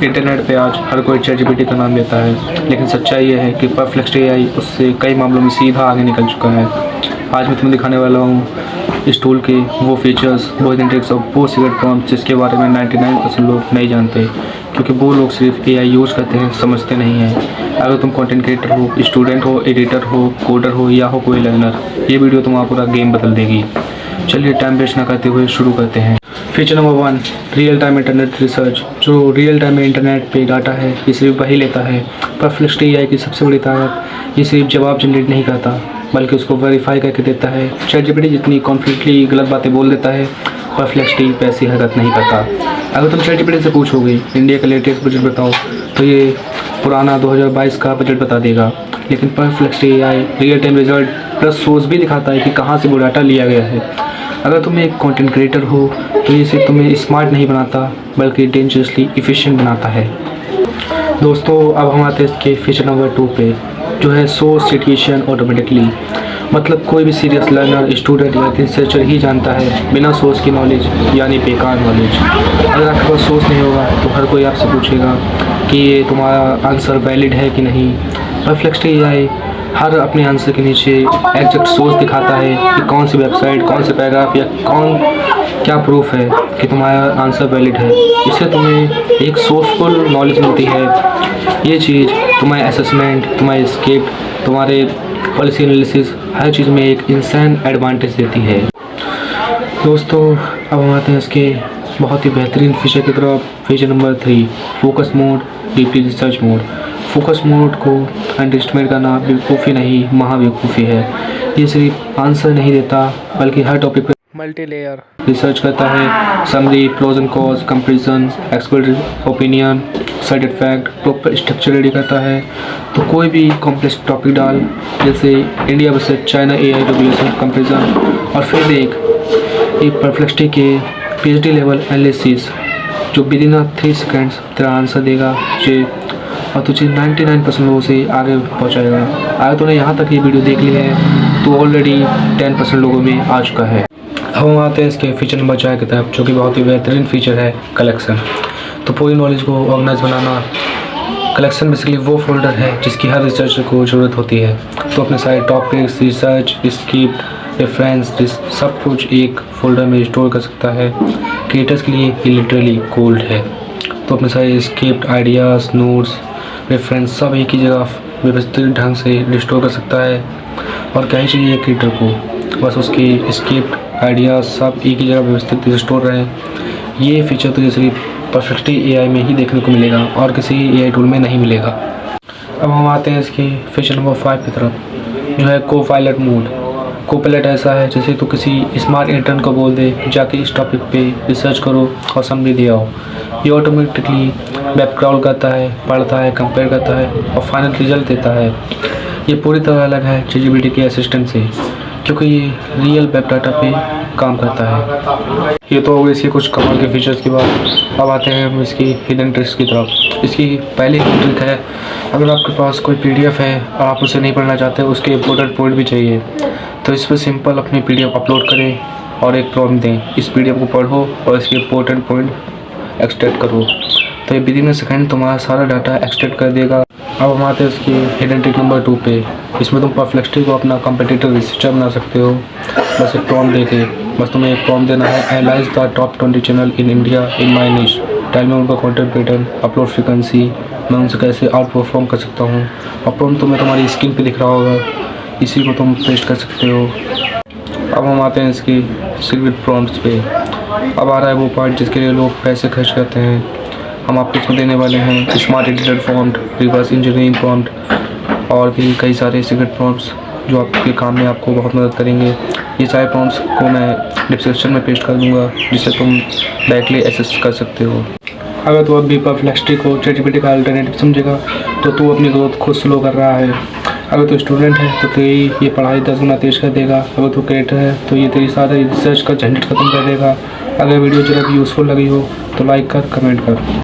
Internet पे आज हर कोई ChatGPT का नाम लेता है, लेकिन सच्चाई ये है कि परप्लेक्सिटी AI उससे कई मामलों में सीधा आगे निकल चुका है। आज मैं तुम्हें दिखाने वाला हूँ इस टूल के वो फीचर्स, वो हिडन ट्रिक्स और वो सीक्रेट प्रॉम्प्ट जिसके बारे में 99% लोग नहीं जानते, क्योंकि वो लोग सिर्फ AI यूज़ करते हैं, समझते नहीं हैं। अगर तुम कंटेंट क्रिएटर हो, स्टूडेंट हो, एडिटर हो, कोडर हो या हो कोई लर्नर, ये वीडियो तुम्हारा पूरा गेम बदल देगी। चलिए टाइम वेस्ट ना करते हुए शुरू करते हैं। Feature number 1, real time internet research. जो रियल टाइम में इंटरनेट पे डाटा है ये सिर्फ वही लेता है। परप्लेक्सिटी AI की सबसे बड़ी ताकत, ये सिर्फ जवाब जनरेट नहीं करता बल्कि उसको वेरीफाई करके देता है। ChatGPT जितनी कॉन्फिडेंटली गलत बातें बोल देता है, परप्लेक्सिटी पे ऐसी हरकत नहीं करता। अगर तुम ChatGPT से पूछोगे इंडिया का लेटेस्ट बजट बताओ, तो ये पुराना 2022 का बजट बता देगा। लेकिन perplexity AI real time result plus source भी दिखाता है कि कहाँ से वो डाटा लिया गया है। अगर तुम एक कंटेंट क्रिएटर हो तो ये सिर्फ तुम्हें स्मार्ट नहीं बनाता बल्कि डेंजरसली एफिशिएंट बनाता है। दोस्तों, अब हम आते हैं इसके फीचर नंबर 2 पे, जो है सोर्स सिटेशन ऑटोमेटिकली। मतलब कोई भी सीरियस लर्नर, स्टूडेंट या रिसर्चर ही जानता है बिना सोर्स की नॉलेज यानी बेकार नॉलेज। अगर आपके पास सोर्स नहीं होगा तो हर कोई आपसे पूछेगा कि ये तुम्हारा आंसर वैलिड है कि नहीं। परप्लेक्सिटी AI हर अपने आंसर के नीचे एग्जैक्ट सोर्स दिखाता है कि कौन सी वेबसाइट, कौन से पैराग्राफ या क्या प्रूफ है कि तुम्हारा आंसर वैलिड है। इससे तुम्हें एक सोर्सफुल नॉलेज मिलती है। ये चीज़ तुम्हारे असेसमेंट, तुम्हारे स्क्रिप्ट, तुम्हारे पॉलिसी एनालिसिस, हर चीज़ में एक इंसान एडवांटेज देती है। दोस्तों, अब हम आते हैं इसके बहुत ही बेहतरीन फीचर की तरफ। Feature number 3, focus mode, deeply research mode. Focus mode को अंडरएस्टिमेट करना बेवकूफ़ी नहीं, महाबेवकूफ़ी है। ये सिर्फ आंसर नहीं देता बल्कि हर टॉपिक पे मल्टी लेयर रिसर्च करता है। Summary, pros and cons, comparison, expert opinion, side effect, proper structure ready करता है। तो कोई भी कॉम्प्लेक्स टॉपिक डाल, जैसे India versus China AI regulation comparison, और फिर देख एक परप्लेक्सिटी के PhD लेवल एनालिसिस जो विदिन 3 सेकेंड्स तेरा आंसर देगा और तुझे 99% लोगों से आगे पहुंचाएगा। अगर तूने यहाँ तक ये वीडियो देख ली है तो ऑलरेडी 10% लोगों में आ चुका है। अब हम आते हैं इसके फीचर नंबर 4 की तरफ, जो कि बहुत ही बेहतरीन फीचर है, कलेक्शन। तो पूरी नॉलेज को ऑर्गेनाइज बनाना। कलेक्शन बेसिकली वो फोल्डर है जिसकी हर रिसर्चर को ज़रूरत होती है। तो अपने सारे टॉपिक्स, रिसर्च, स्क्रिप्ट, रेफरेंस, सब कुछ एक फोल्डर में स्टोर कर सकता है। क्रिएटर्स के लिए ये लिटरली गोल्ड है। तो अपने सारे स्क्रिप्ट, आइडियाज़, नोट्स, रेफरेंस सब एक ही जगह व्यवस्थित ढंग से स्टोर कर सकता है। और क्या ही चाहिए क्रिएटर को, बस उसकी स्क्रिप्ट, आइडियाज़ सब एक ही जगह व्यवस्थित स्टोर रहे। ये फीचर तो सिर्फ परप्लेक्सिटी AI में ही देखने को मिलेगा और किसी AI टूल में नहीं मिलेगा। अब हम आते हैं इसके फीचर नंबर 5 की तरफ, जो है कोपायलट मोड। कोपायलट ऐसा है जैसे तो किसी स्मार्ट इंटर्न को बोल दे जाके इस टॉपिक पे रिसर्च करो और समरी दे आओ। ये ऑटोमेटिकली वेब क्रॉल करता है, पढ़ता है, कंपेयर करता है और फाइनल रिजल्ट देता है। ये पूरी तरह अलग है ChatGPT के असिस्टेंट से, क्योंकि ये रियल वेब डाटा पे काम करता है। ये तो हो गई इसके कुछ कमाल के फीचर्स की बात। अब आते हैं हम इसकी हिडन ट्रिक्स की तरफ। इसकी पहली ट्रिक है, अगर आपके पास कोई PDF है और आप उसे नहीं पढ़ना चाहते, उसके इम्पोर्टेंट पॉइंट भी चाहिए, तो इस पर सिंपल अपनी PDF अपलोड करें और एक प्रॉम्प्ट दें, इस PDF को पढ़ो और इसके इम्पोर्टेंट पॉइंट एक्सट्रैक्ट करो। तो ये विदिन सेकंड तुम्हारा सारा डाटा एक्सट्रैक्ट कर देगा। अब हम आते हैं इसकी हिडन ट्रिक नंबर 2 पे। इसमें तुम परप्लेक्सिटी को अपना कॉम्पिटिटर रिसर्चर बना सकते हो, बस एक प्रॉम्प्ट देके। बस तुम्हें एक प्रॉम्प्ट देना है, analyse the top 20 channel in India in my निश, टेल मी उनका कंटेंट पैटर्न, अपलोड फ्रीक्वेंसी, मैं उनसे कैसे आउट परफॉर्म कर सकता हूँ। और प्रॉम्प्ट तुम्हें तुम्हारी स्क्रीन पे दिख रहा होगा, इसी को तुम पेस्ट कर सकते हो। अब हम आते हैं इसकी सीक्रेट प्रॉम्प्ट्स पे। अब आ रहा है वो पार्ट जिसके लिए लोग पैसे खर्च करते हैं। हम आपको इसमें देने वाले हैं smart editor prompt, reverse engineering prompt और भी कई सारे सीक्रेट प्रॉम्प्ट्स जो आपके काम में आपको बहुत मदद करेंगे। ये सारे प्रॉम्प्ट्स को मैं डिस्क्रिप्शन में पेस्ट कर दूंगा, जिससे तुम डायरेक्टली एक्सेस कर सकते हो। अगर तू अभी परप्लेक्सिटी को ChatGPT का अल्टरनेटिव समझेगा तो तू अपनी ग्रोथ खुद स्लो कर रहा है। अगर तू स्टूडेंट है तो तेरी ये पढ़ाई 10 गुना तेज कर देगा। अगर तू क्रिएटर है तो ये तेरी सारी रिसर्च का झंझट खत्म कर देगा। अगर वीडियो जरा भी यूज़फुल लगी हो तो लाइक कर, कमेंट कर।